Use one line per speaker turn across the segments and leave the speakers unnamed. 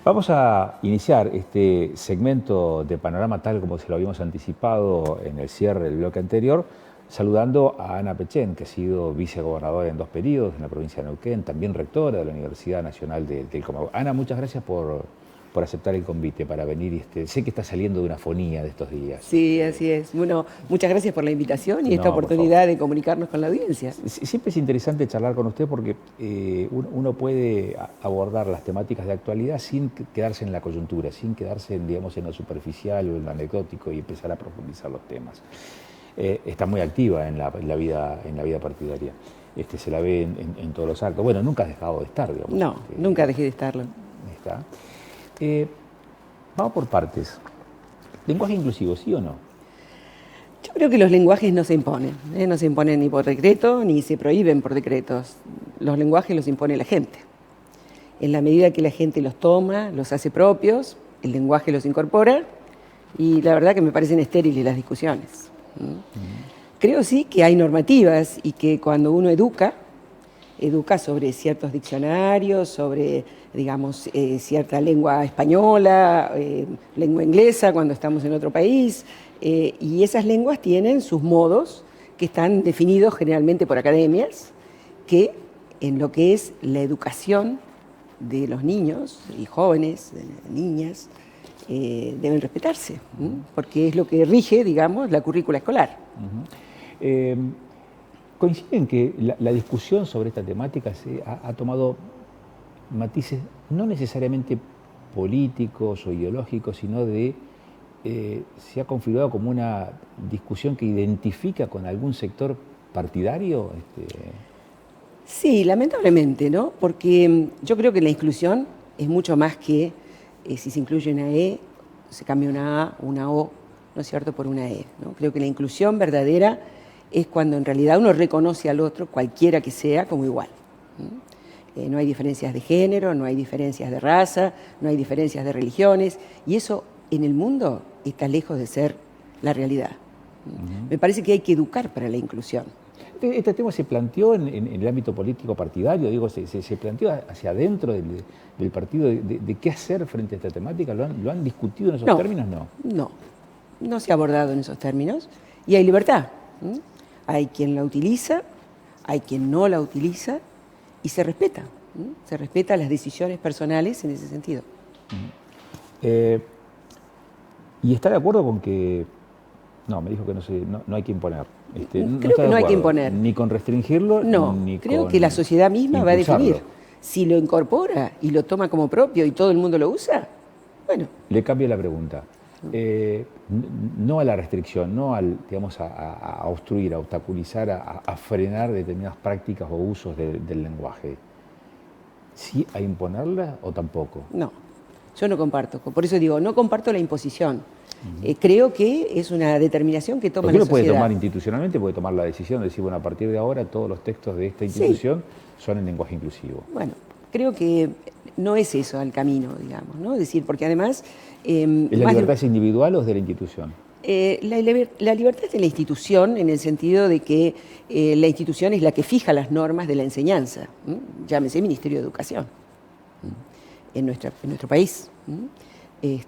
Vamos a iniciar este segmento de Panorama tal como se lo habíamos anticipado en el cierre del bloque anterior, saludando a Ana Pechén, que ha sido vicegobernadora en 2 periodos en la provincia de Neuquén, también rectora de la Universidad Nacional del Comahue. Ana, muchas gracias por aceptar el convite para venir. Sé que está saliendo de una fonía de estos días.
Sí, así es. Bueno, muchas gracias por la invitación y esta
No, por favor.
oportunidad de comunicarnos con la audiencia.
Siempre es interesante charlar con usted porque uno puede abordar las temáticas de actualidad sin quedarse en la coyuntura, sin quedarse digamos, en lo superficial o en lo anecdótico y empezar a profundizar los temas. Está muy activa en la vida partidaria. Se la ve en todos los actos. Bueno, nunca has dejado de estar, digamos.
No, nunca dejé de estarlo.
Está. Vamos por partes. ¿Lenguaje inclusivo, sí o no?
Yo creo que los lenguajes no se imponen, no se imponen ni por decreto ni se prohíben por decretos. Los lenguajes los impone la gente. En la medida que la gente los toma, los hace propios, el lenguaje los incorpora y la verdad que me parecen estériles las discusiones. Creo sí que hay normativas y que cuando uno educa sobre ciertos diccionarios, sobre, digamos, cierta lengua española, lengua inglesa cuando estamos en otro país, y esas lenguas tienen sus modos que están definidos generalmente por academias, que en lo que es la educación de los niños y jóvenes, de niñas, deben respetarse, porque es lo que rige, digamos, la currícula escolar.
Coinciden que la discusión sobre esta temática ha tomado matices no necesariamente políticos o ideológicos, sino se ha configurado como una discusión que identifica con algún sector partidario.
Sí, lamentablemente, ¿no? Porque yo creo que la inclusión es mucho más que si se incluye una E, se cambia una A, una O, ¿no es cierto?, por una E, ¿no? Creo que la inclusión verdadera es cuando en realidad uno reconoce al otro, cualquiera que sea, como igual. No hay diferencias de género, no hay diferencias de raza, no hay diferencias de religiones, y eso en el mundo está lejos de ser la realidad. Me parece que hay que educar para la inclusión.
Este tema se planteó en el ámbito político partidario, digo, se planteó hacia adentro del partido de qué hacer frente a esta temática. ¿Lo han discutido en esos términos?
No se ha abordado en esos términos, y hay libertad. Hay quien la utiliza, hay quien no la utiliza, y se respeta. Se respetan las decisiones personales en ese sentido.
¿Y está de acuerdo con que... No, me dijo que no hay que imponer.
Creo que no hay que imponer.
Ni con restringirlo, ni
creo
con
que la sociedad misma
impulsarlo.
va a definir. Si lo incorpora y lo toma como propio y todo el mundo lo usa, bueno.
Le cambio la pregunta. No a la restricción, no digamos, a obstruir, a obstaculizar, a frenar determinadas prácticas o usos del lenguaje. ¿Sí a imponerla o tampoco?
No, yo no comparto. Por eso digo, no comparto la imposición. Creo que es una determinación que toma la sociedad.
Porque uno puede tomar institucionalmente, puede tomar la decisión de decir, bueno, a partir de ahora todos los textos de esta institución son en lenguaje inclusivo.
Bueno, creo que no es eso el camino, digamos, ¿no? Es decir, porque además...
¿La libertad es individual o es de la institución?
La libertad es de la institución en el sentido de que la institución es la que fija las normas de la enseñanza, llámese Ministerio de Educación, en nuestro país.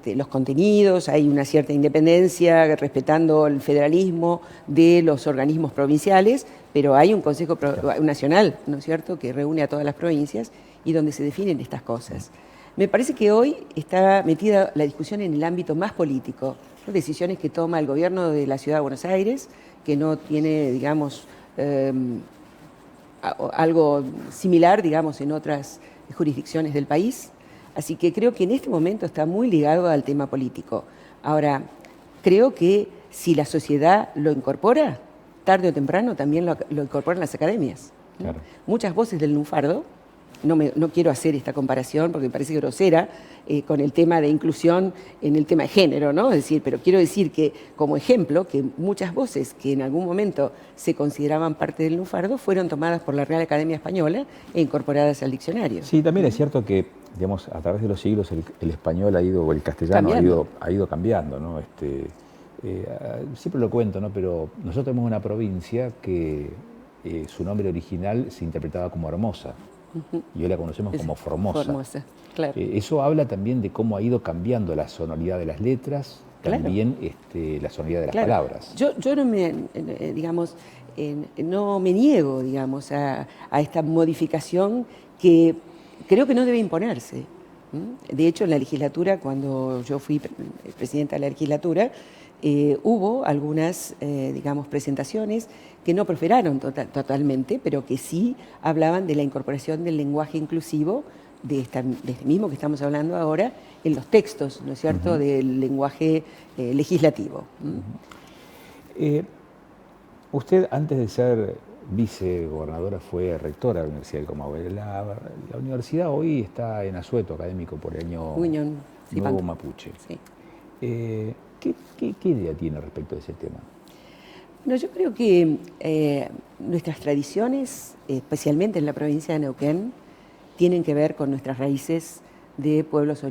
Los contenidos, hay una cierta independencia respetando el federalismo de los organismos provinciales, pero hay un Consejo Nacional, ¿no es cierto?, que reúne a todas las provincias y donde se definen estas cosas. Me parece que hoy está metida la discusión en el ámbito más político, ¿no? Decisiones que toma el gobierno de la Ciudad de Buenos Aires, que no tiene, digamos, algo similar, digamos, en otras jurisdicciones del país. Así que creo que en este momento está muy ligado al tema político. Ahora, creo que si la sociedad lo incorpora, tarde o temprano también lo incorporan las academias.
Claro.
Muchas voces del lunfardo, no quiero hacer esta comparación porque me parece grosera con el tema de inclusión en el tema de género, ¿no? Es decir, pero quiero decir que, como ejemplo, que muchas voces que en algún momento se consideraban parte del lunfardo fueron tomadas por la Real Academia Española e incorporadas al diccionario.
Sí, también es cierto que, digamos, a través de los siglos el español o el castellano ha ido cambiando, ¿no? Siempre lo cuento, ¿no? Pero nosotros tenemos una provincia que su nombre original se interpretaba como Hermosa. y hoy la conocemos como Formosa.
Formosa, claro.
Eso habla también de cómo ha ido cambiando la sonoridad de las letras, también la sonoridad de las palabras.
Yo no me, digamos, no me niego, digamos, a esta modificación que creo que no debe imponerse. De hecho, en la legislatura, cuando yo fui presidenta de la legislatura, hubo algunas, digamos, presentaciones que no prosperaron totalmente, pero que sí hablaban de la incorporación del lenguaje inclusivo de este mismo que estamos hablando ahora en los textos, ¿no es cierto?, del lenguaje legislativo.
Usted, antes de ser vicegobernadora, fue rectora de la Universidad del Comahue. La universidad hoy está en asueto académico por el año Nuevo Mapuche.
Sí.
¿Qué idea tiene respecto de ese tema?
No, yo creo que nuestras tradiciones, especialmente en la provincia de Neuquén, tienen que ver con nuestras raíces de pueblos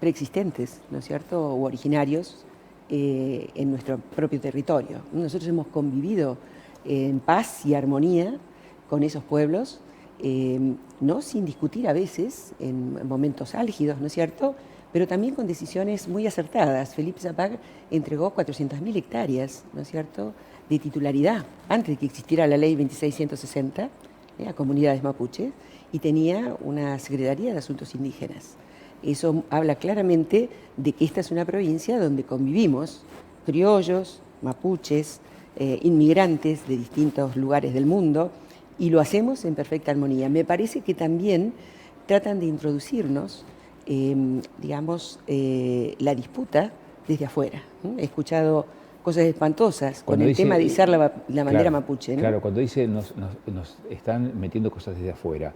preexistentes, ¿no es cierto?, u originarios en nuestro propio territorio. Nosotros hemos convivido en paz y armonía con esos pueblos, no sin discutir a veces en momentos álgidos, ¿no es cierto?, pero también con decisiones muy acertadas. Felipe Zapag entregó 400.000 hectáreas, ¿no es cierto?, de titularidad, antes de que existiera la ley 2660, a comunidades mapuches, y tenía una Secretaría de Asuntos Indígenas. Eso habla claramente de que esta es una provincia donde convivimos criollos, mapuches, inmigrantes de distintos lugares del mundo, y lo hacemos en perfecta armonía. Me parece que también tratan de introducirnos, digamos, la disputa desde afuera. He escuchado cosas espantosas con el tema de izar la bandera mapuche, ¿no?
Claro, cuando dice nos están metiendo cosas desde afuera,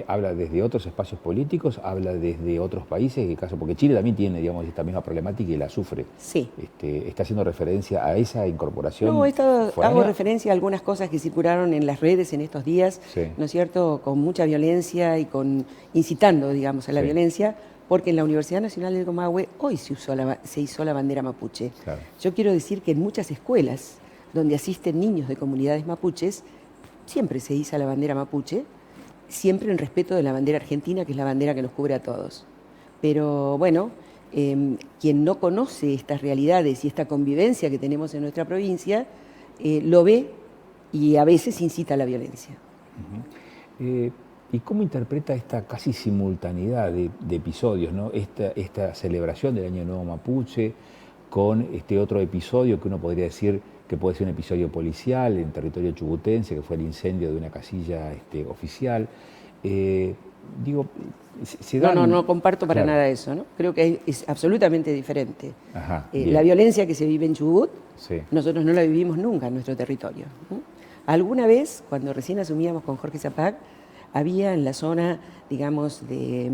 habla desde otros espacios políticos, habla desde otros países, porque Chile también tiene, digamos, esta misma problemática y la sufre.
Sí.
¿Está haciendo referencia a esa incorporación?
No, hago referencia a algunas cosas que circularon en las redes en estos días, sí, ¿no es cierto?, con mucha violencia y incitando, digamos, a la violencia, porque en la Universidad Nacional del Comahue hoy se izó la bandera mapuche. Claro. Yo quiero decir que en muchas escuelas donde asisten niños de comunidades mapuches, siempre se iza la bandera mapuche, siempre en respeto de la bandera argentina, que es la bandera que nos cubre a todos. Pero bueno, quien no conoce estas realidades y esta convivencia que tenemos en nuestra provincia, lo ve y a veces incita a la violencia.
¿Y cómo interpreta esta casi simultaneidad de episodios, ¿no? Esta celebración del Año Nuevo Mapuche con este otro episodio que uno podría decir que puede ser un episodio policial en territorio chubutense, que fue el incendio de una casilla oficial?
No comparto para nada eso, ¿no? Creo que es absolutamente diferente. Ajá, la violencia que se vive en Chubut, nosotros no la vivimos nunca en nuestro territorio, ¿no? Alguna vez, cuando recién asumíamos con Jorge Zapag, había en la zona, digamos, de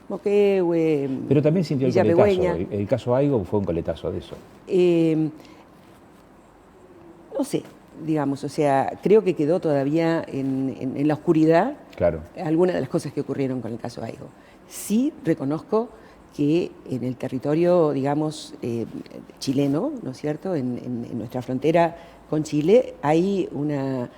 Moquehue,
pero también sintió el coletazo. El caso Aigo fue un coletazo de eso.
No sé, digamos, o sea, creo que quedó todavía en la oscuridad, claro, algunas de las cosas que ocurrieron con el caso Aigo. Sí reconozco que en el territorio, digamos, chileno, ¿no es cierto?, en nuestra frontera con Chile, hay una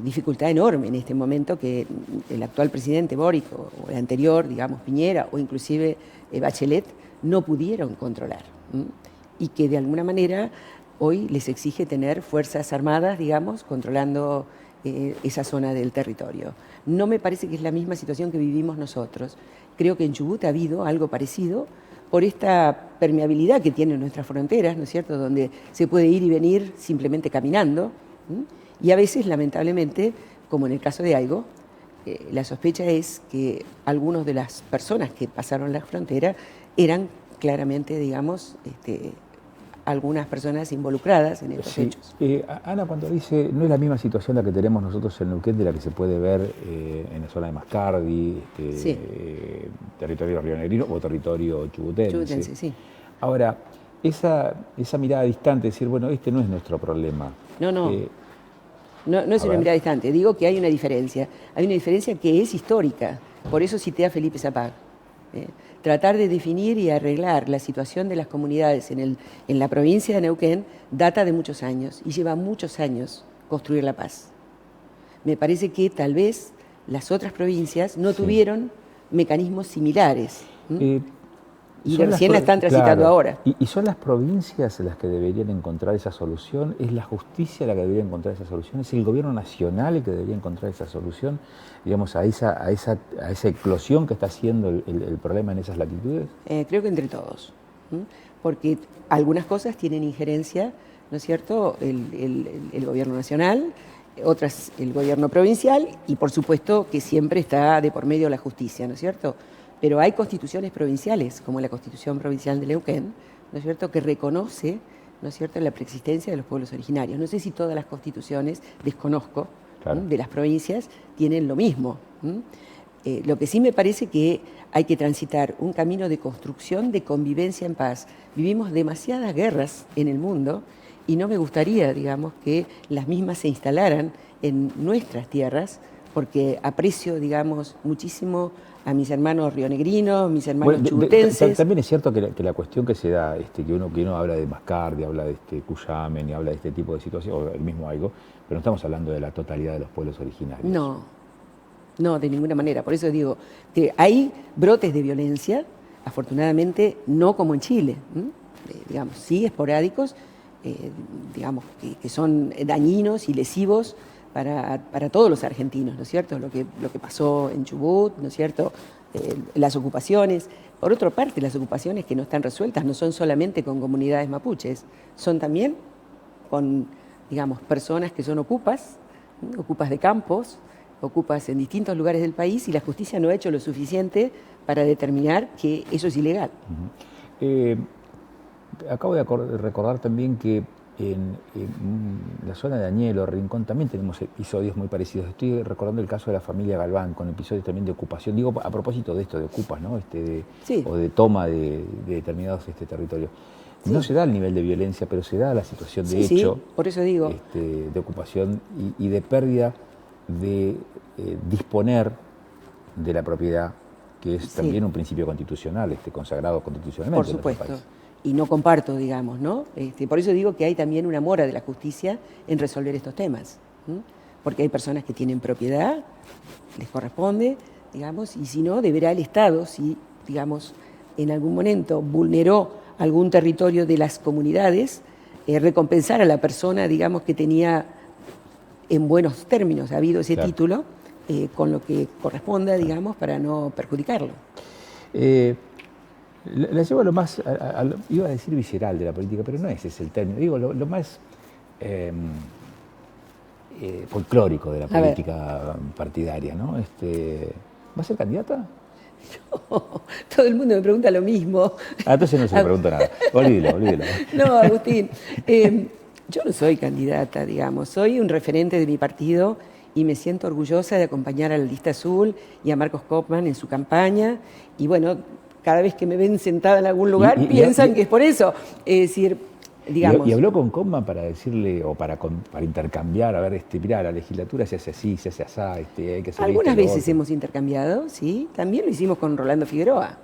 dificultad enorme en este momento que el actual presidente Boric o el anterior, digamos, Piñera, o inclusive Bachelet, no pudieron controlar. Y que de alguna manera hoy les exige tener fuerzas armadas, digamos, controlando esa zona del territorio. No me parece que es la misma situación que vivimos nosotros. Creo que en Chubut ha habido algo parecido por esta permeabilidad que tienen nuestras fronteras, ¿no es cierto?, donde se puede ir y venir simplemente caminando. Y a veces, lamentablemente, como en el caso de Aigo, la sospecha es que algunas de las personas que pasaron la frontera eran claramente, digamos, algunas personas involucradas en estos hechos.
Ana, cuando dice, no es la misma situación la que tenemos nosotros en Neuquén de la que se puede ver en la zona de Mascardi, territorio rionegrino o territorio chubutense.
Sí.
Ahora, esa mirada distante, decir, bueno, este no es nuestro problema.
No es una mirada distante, digo que hay una diferencia. Hay una diferencia que es histórica, por eso cité a Felipe Zapag. Tratar de definir y arreglar la situación de las comunidades en la provincia de Neuquén data de muchos años y lleva muchos años construir la paz. Me parece que tal vez las otras provincias no tuvieron mecanismos similares. Y recién la están transitando ahora.
¿Y son las provincias las que deberían encontrar esa solución? ¿Es la justicia la que debería encontrar esa solución? ¿Es el gobierno nacional el que debería encontrar esa solución, digamos, a esa eclosión que está haciendo el problema en esas latitudes?
Creo que entre todos, porque algunas cosas tienen injerencia, ¿no es cierto?, el gobierno nacional, otras el gobierno provincial y por supuesto que siempre está de por medio la justicia, ¿no es cierto? Pero hay constituciones provinciales, como la Constitución Provincial de Neuquén, ¿no es cierto?, que reconoce, ¿no es cierto?, la preexistencia de los pueblos originarios. No sé si todas las constituciones, desconozco, claro, de las provincias tienen lo mismo. Lo que sí me parece que hay que transitar un camino de construcción, de convivencia en paz. Vivimos demasiadas guerras en el mundo y no me gustaría, digamos, que las mismas se instalaran en nuestras tierras, porque aprecio, digamos, muchísimo a mis hermanos rionegrinos, mis hermanos chubutenses.
También es cierto que la cuestión que se da, que uno habla de Mascardi, habla de Cuyamen y habla de este tipo de situaciones, o el mismo algo, pero no estamos hablando de la totalidad de los pueblos originarios.
No, de ninguna manera. Por eso digo, que hay brotes de violencia, afortunadamente no como en Chile, digamos, sí esporádicos, digamos, que son dañinos y lesivos para todos los argentinos, ¿no es cierto? Lo que pasó en Chubut, ¿no es cierto? Las ocupaciones. Por otra parte, las ocupaciones que no están resueltas no son solamente con comunidades mapuches, son también con, digamos, personas que son ocupas de campos, ocupas en distintos lugares del país y la justicia no ha hecho lo suficiente para determinar que eso es ilegal.
Acabo de recordar también que en la zona de Añelo, Rincón, también tenemos episodios muy parecidos. Estoy recordando el caso de la familia Galván, con episodios también de ocupación. Digo, a propósito de esto, de ocupas, ¿no?
Sí.
O de toma de determinados territorios. Sí. No se da el nivel de violencia, pero se da la situación de hecho.
Sí, por eso digo.
De ocupación y de pérdida de disponer de la propiedad, que es también un principio constitucional, consagrado constitucionalmente.
Por supuesto. Y no comparto, digamos, ¿no? Por eso digo que hay también una mora de la justicia en resolver estos temas. Porque hay personas que tienen propiedad, les corresponde, digamos, y si no, deberá el Estado, si, digamos, en algún momento vulneró algún territorio de las comunidades, recompensar a la persona, digamos, que tenía en buenos términos habido ese título, con lo que corresponda, digamos, para no perjudicarlo.
La llevo a lo más, iba a decir visceral de la política, pero no ese es el término. Digo, lo más folclórico de la política partidaria, ¿no? ¿Va a ser candidata?
No, todo el mundo me pregunta lo mismo.
Entonces no se le pregunta nada. Olvídelo.
No, Agustín, yo no soy candidata, digamos. Soy un referente de mi partido y me siento orgullosa de acompañar a la Lista Azul y a Marcos Kopman en su campaña. Y bueno, cada vez que me ven sentada en algún lugar piensan que es por eso. Es decir, digamos...
¿Y habló con Kopman para decirle, o para intercambiar, a ver, mirá, la legislatura se hace así, se hace asá, hay que hacer
algunas veces hemos intercambiado, sí. También lo hicimos con Rolando Figueroa.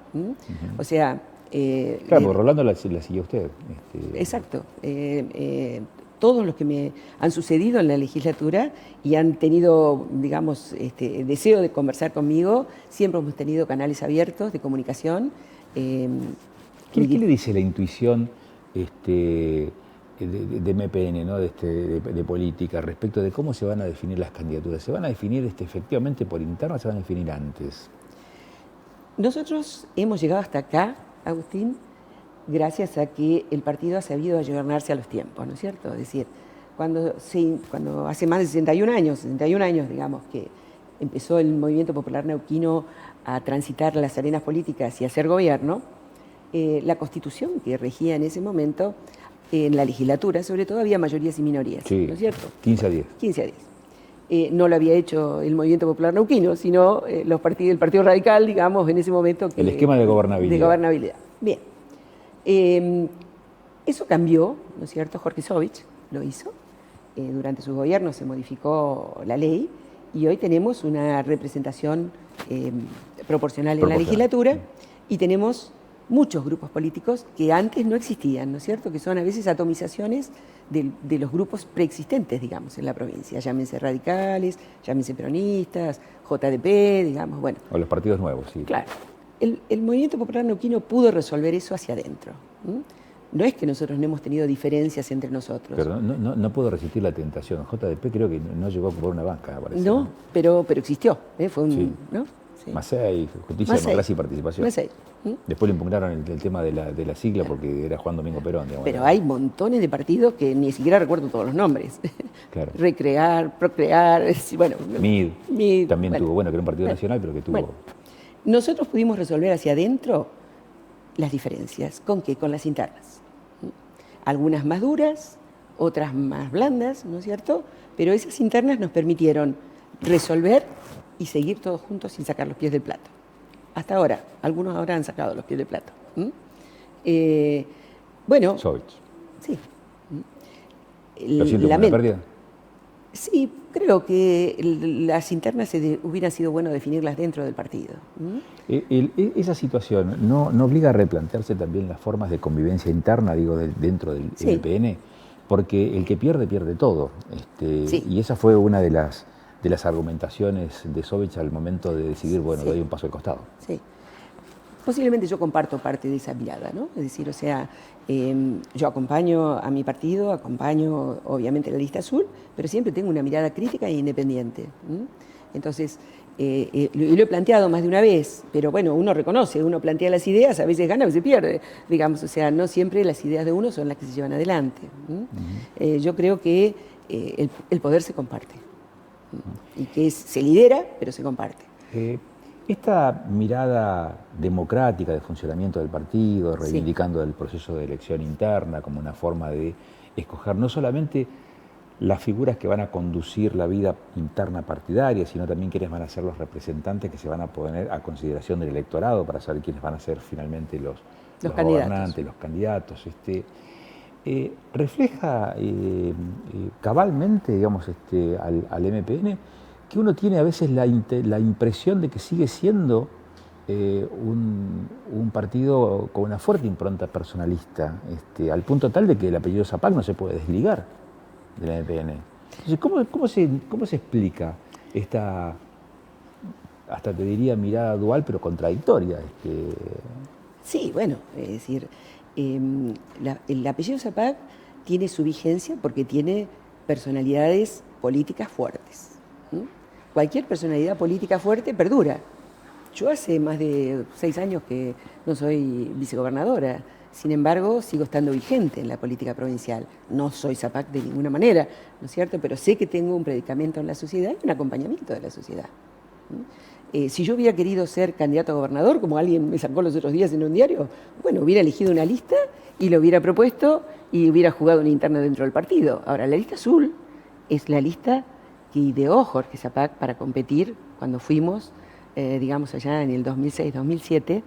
O sea...
claro, porque Rolando la siguió usted.
Exacto. Todos los que me han sucedido en la legislatura y han tenido, digamos, deseo de conversar conmigo, siempre hemos tenido canales abiertos de comunicación.
¿Qué le dice la intuición de MPN, ¿no? de política, respecto de cómo se van a definir las candidaturas? ¿Se van a definir efectivamente por interno o se van a definir antes?
Nosotros hemos llegado hasta acá, Agustín, gracias a que el partido ha sabido ayornarse a los tiempos, ¿no es cierto? Es decir, cuando hace más de 61 años, digamos, que empezó el movimiento popular neuquino a transitar las arenas políticas y a hacer gobierno, la Constitución que regía en ese momento, en la legislatura, sobre todo, había mayorías y minorías,
sí,
¿no es cierto?
15 a 10.
15 a 10. No lo había hecho el movimiento popular neuquino, sino el Partido Radical, digamos, en ese momento.
El esquema de gobernabilidad.
De gobernabilidad. Bien. Eso cambió, ¿no es cierto? Jorge Sovich lo hizo. Durante su gobierno se modificó la ley y hoy tenemos una representación proporcional en la legislatura y tenemos muchos grupos políticos que antes no existían, ¿no es cierto? Que son a veces atomizaciones de los grupos preexistentes, digamos, en la provincia. Llámense radicales, llámense peronistas, JDP, digamos, bueno.
O los partidos nuevos, sí.
Claro. El Movimiento Popular Neuquino pudo resolver eso hacia adentro. No es que nosotros no hemos tenido diferencias entre nosotros.
Pero no puedo resistir la tentación. JDP creo que no llegó a ocupar una banca, me parece.
No, pero existió. Fue un,
sí.
¿no? Sí.
Macei, Justicia, Democracia y Participación.
Macei.
Después le impugnaron el tema de la sigla porque era Juan Domingo Perón. Digamos,
pero hay montones de partidos que ni siquiera recuerdo todos los nombres.
Claro.
Recrear, Procrear, bueno.
MID también tuvo, que era un partido nacional, pero que tuvo...
Bueno, nosotros pudimos resolver hacia adentro las diferencias. ¿Con qué? Con las internas. Algunas más duras, otras más blandas, ¿no es cierto? Pero esas internas nos permitieron resolver y seguir todos juntos sin sacar los pies del plato. Hasta ahora, algunos ahora han sacado los pies del plato. Bueno,
Sovich.
Sí.
¿Lo siento como una pérdida?
Sí, creo que las internas hubieran sido bueno definirlas dentro del partido.
Esa situación no obliga a replantearse también las formas de convivencia interna, digo, dentro del MPN, porque el que pierde, pierde todo.
Sí.
Y esa fue una de las argumentaciones de Sovich al momento de decidir, doy un paso al costado.
Sí. Posiblemente yo comparto parte de esa mirada, ¿no? Es decir, o sea, yo acompaño a mi partido, acompaño obviamente la lista azul, pero siempre tengo una mirada crítica e independiente. Entonces, lo he planteado más de una vez, pero bueno, uno reconoce, uno plantea las ideas, a veces gana, a veces pierde, digamos, o sea, no siempre las ideas de uno son las que se llevan adelante. Yo creo que el poder se comparte y que se lidera, pero se comparte.
Esta mirada democrática de funcionamiento del partido, reivindicando el proceso de elección interna como una forma de escoger no solamente las figuras que van a conducir la vida interna partidaria, sino también quiénes van a ser los representantes que se van a poner a consideración del electorado para saber quiénes van a ser finalmente los gobernantes, los candidatos. Refleja cabalmente, digamos, al MPN, que uno tiene a veces la impresión de que sigue siendo un partido con una fuerte impronta personalista, al punto tal de que el apellido Zapac no se puede desligar del MPN. Entonces, ¿cómo se explica esta, hasta te diría, mirada dual pero contradictoria?
Sí, bueno, es decir, el apellido Zapac tiene su vigencia porque tiene personalidades políticas fuertes. Cualquier personalidad política fuerte perdura. Yo hace más de 6 años que no soy vicegobernadora, sin embargo sigo estando vigente en la política provincial. No soy Zapac de ninguna manera, ¿no es cierto? Pero sé que tengo un predicamento en la sociedad y un acompañamiento de la sociedad. Si yo hubiera querido ser candidato a gobernador, como alguien me sacó los otros días en un diario, bueno, hubiera elegido una lista y lo hubiera propuesto y hubiera jugado una interna dentro del partido. Ahora, la lista azul es la lista que ideó Jorge Zapac para competir cuando fuimos, digamos, allá en el 2006-2007,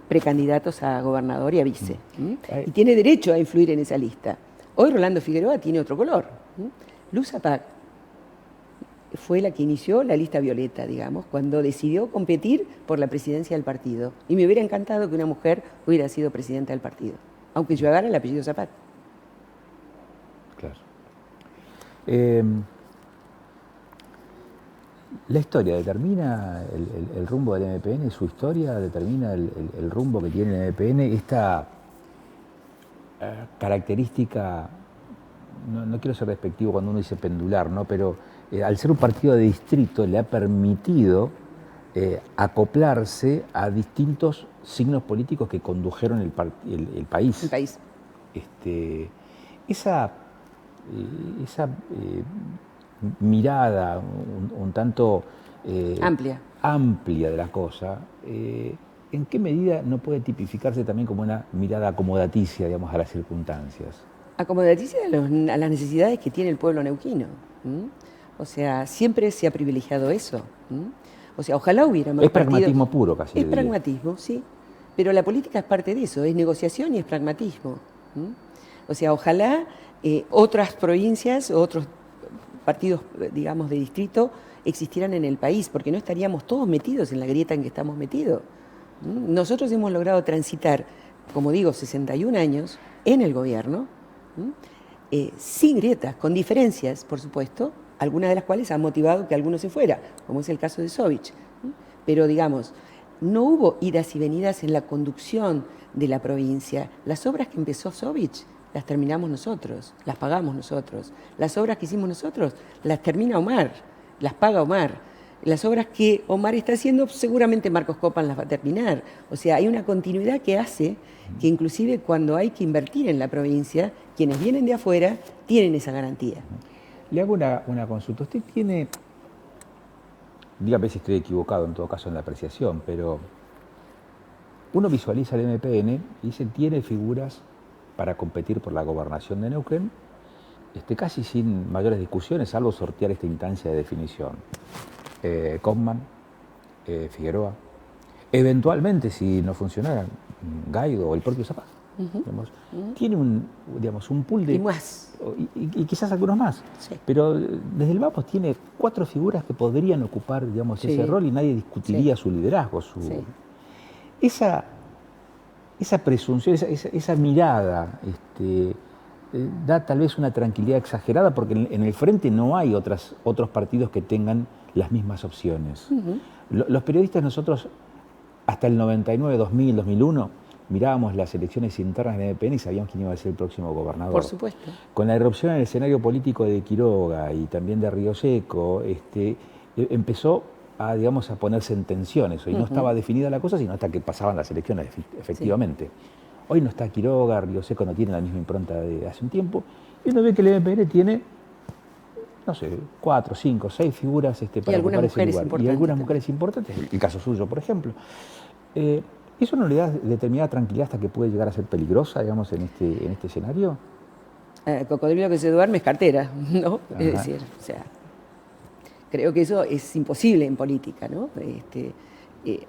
precandidatos a gobernador y a vice. Y tiene derecho a influir en esa lista. Hoy Rolando Figueroa tiene otro color. Luz Zapac fue la que inició la lista violeta, digamos, cuando decidió competir por la presidencia del partido. Y me hubiera encantado que una mujer hubiera sido presidenta del partido, aunque yo agarre el apellido Zapac.
Claro. ¿La historia determina el rumbo del MPN? ¿Su historia determina el rumbo que tiene el MPN? Esta característica, no quiero ser despectivo cuando uno dice pendular, ¿no? Pero al ser un partido de distrito le ha permitido acoplarse a distintos signos políticos que condujeron el país.
El país.
Esa mirada un tanto amplia de la cosa, ¿en qué medida no puede tipificarse también como una mirada acomodaticia, digamos, a las circunstancias?
Acomodaticia a las necesidades que tiene el pueblo neuquino. O sea, siempre se ha privilegiado eso. O sea, ojalá hubiera más partidos.
Es pragmatismo puro casi.
Es pragmatismo, sí. Pero la política es parte de eso, es negociación y es pragmatismo. O sea, ojalá otras provincias, otros partidos, digamos, de distrito existieran en el país, porque no estaríamos todos metidos en la grieta en que estamos metidos. Nosotros hemos logrado transitar, como digo, 61 años en el gobierno, sin grietas, con diferencias, por supuesto, algunas de las cuales han motivado que alguno se fuera, como es el caso de Sovich. Pero, digamos, no hubo idas y venidas en la conducción de la provincia. Las obras que empezó Sovich las terminamos nosotros, las pagamos nosotros. Las obras que hicimos nosotros las termina Omar, las paga Omar. Las obras que Omar está haciendo, seguramente Marcos Copán las va a terminar. O sea, hay una continuidad que hace que inclusive cuando hay que invertir en la provincia, quienes vienen de afuera tienen esa garantía.
Le hago una consulta. Usted tiene, dígame si estoy equivocado en todo caso en la apreciación, pero uno visualiza el MPN y dice, tiene figuras para competir por la gobernación de Neuquén, casi sin mayores discusiones, salvo sortear esta instancia de definición. Kaufmann, Figueroa, eventualmente, si no funcionara, Gaido o el propio Zapata. Tiene un pool de...
Y más.
Y quizás algunos más.
Sí.
Pero desde el Vamos tiene 4 figuras que podrían ocupar,
Sí.
ese rol y nadie discutiría su liderazgo.
Sí.
Esa presunción, esa mirada, da tal vez una tranquilidad exagerada porque en el frente no hay otros partidos que tengan las mismas opciones. Los periodistas nosotros, hasta el 99, 2000, 2001, mirábamos las elecciones internas del MPN y sabíamos quién iba a ser el próximo gobernador.
Por supuesto.
Con la irrupción en el escenario político de Quiroga y también de Río Seco, empezó a ponerse en tensiones. Hoy no estaba definida la cosa, sino hasta que pasaban las elecciones, efectivamente. Sí. Hoy no está Quiroga, Río Seco no tiene la misma impronta de hace un tiempo, y uno ve que el MPN tiene, no sé, 4, 5, 6 figuras para ocupar ese lugar. Y algunas mujeres importantes, el caso suyo, por ejemplo. ¿Eso no le da determinada tranquilidad hasta que puede llegar a ser peligrosa, en este escenario?
Cocodrilo que se duerme es cartera, ¿no?
Ajá.
Es decir, o sea, creo que eso es imposible en política, ¿no?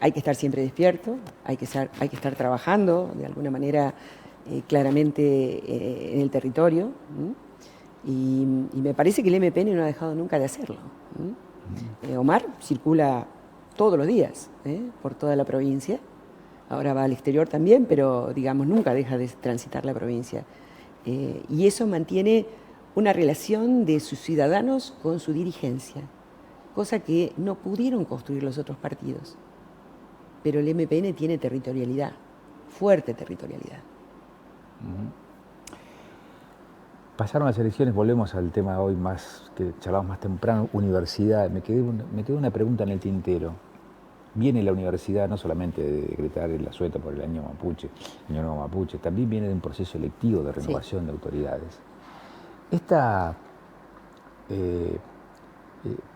Hay que estar siempre despierto, hay que estar trabajando de alguna manera claramente en el territorio, y me parece que el MPN no ha dejado nunca de hacerlo. Omar circula todos los días por toda la provincia, ahora va al exterior también, pero digamos nunca deja de transitar la provincia. Y eso mantiene una relación de sus ciudadanos con su dirigencia, cosa que no pudieron construir los otros partidos. Pero el MPN tiene territorialidad, fuerte territorialidad.
Pasaron las elecciones, volvemos al tema hoy más que charlamos más temprano, universidad. Me quedó una pregunta en el tintero. Viene la universidad no solamente de decretar el asueto por el año mapuche, el año nuevo mapuche, también viene de un proceso electivo de renovación de autoridades. Esta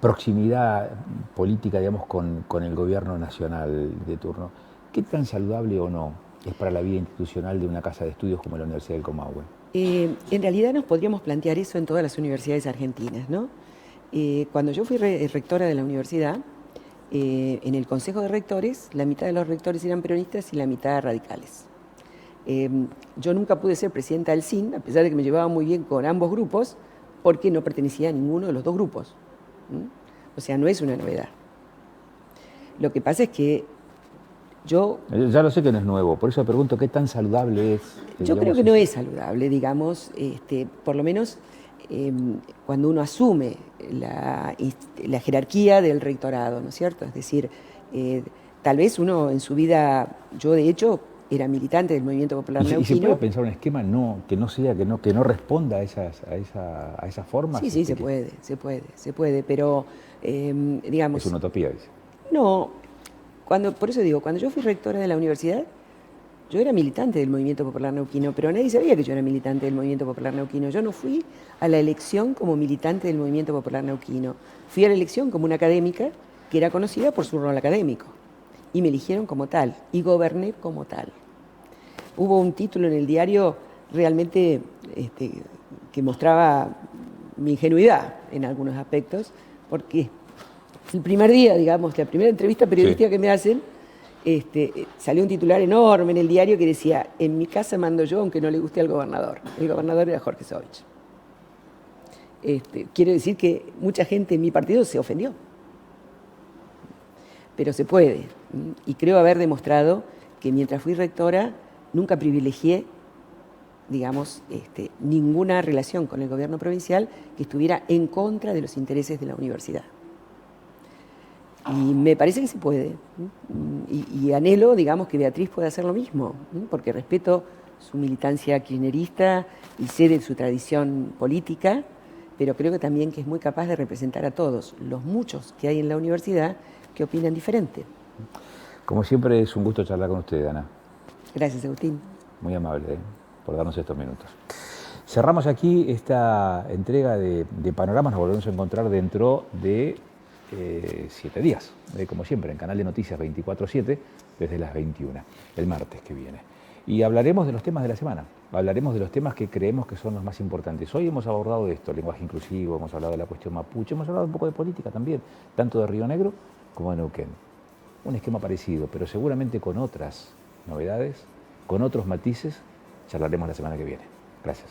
proximidad política, con el gobierno nacional de turno, ¿qué tan saludable o no es para la vida institucional de una casa de estudios como la Universidad del Comahue?
En realidad nos podríamos plantear eso en todas las universidades argentinas, ¿no? Cuando yo fui rectora de la universidad, en el Consejo de Rectores, la mitad de los rectores eran peronistas y la mitad radicales. Yo nunca pude ser presidenta del CIN, a pesar de que me llevaba muy bien con ambos grupos, porque no pertenecía a ninguno de los dos grupos. O sea, no es una novedad. Lo que pasa es que yo...
Ya lo sé que no es nuevo, por eso pregunto qué tan saludable es.
Yo creo que no es saludable, por lo menos cuando uno asume la jerarquía del rectorado, ¿no es cierto? Es decir, tal vez uno en su vida, yo de hecho era militante del Movimiento Popular Neuquino.
¿Y se puede pensar un esquema que no responda a esas formas?
Sí, se puede, pero digamos...
Es una utopía, dice.
No, por eso digo, cuando yo fui rectora de la universidad, yo era militante del Movimiento Popular Neuquino, pero nadie sabía que yo era militante del Movimiento Popular Neuquino. Yo no fui a la elección como militante del Movimiento Popular Neuquino. Fui a la elección como una académica que era conocida por su rol académico. Y me eligieron como tal, y goberné como tal. Hubo un título en el diario realmente que mostraba mi ingenuidad en algunos aspectos, porque el primer día, digamos, la primera entrevista periodística que me hacen, salió un titular enorme en el diario que decía: en mi casa mando yo aunque no le guste al gobernador. El gobernador era Jorge Sovich. Quiere decir que mucha gente en mi partido se ofendió. Pero se puede. Y creo haber demostrado que mientras fui rectora nunca privilegié, digamos, ninguna relación con el gobierno provincial que estuviera en contra de los intereses de la universidad. Y me parece que se puede. Y anhelo, digamos, que Beatriz pueda hacer lo mismo, porque respeto su militancia kirchnerista y sé de su tradición política, pero creo que también que es muy capaz de representar a todos, los muchos que hay en la universidad que opinan diferente.
Como siempre, es un gusto charlar con usted, Ana.
Gracias, Agustín.
Muy amable, por darnos estos minutos. Cerramos aquí esta entrega de Panoramas. Nos volvemos a encontrar dentro de 7 días, como siempre, en Canal de Noticias 24/7, desde las 21, el martes que viene. Y hablaremos de los temas de la semana, hablaremos de los temas que creemos que son los más importantes. Hoy hemos abordado esto, lenguaje inclusivo, hemos hablado de la cuestión mapuche, hemos hablado un poco de política también, tanto de Río Negro como de Neuquén. Un esquema parecido, pero seguramente con otras novedades, con otros matices, charlaremos la semana que viene. Gracias.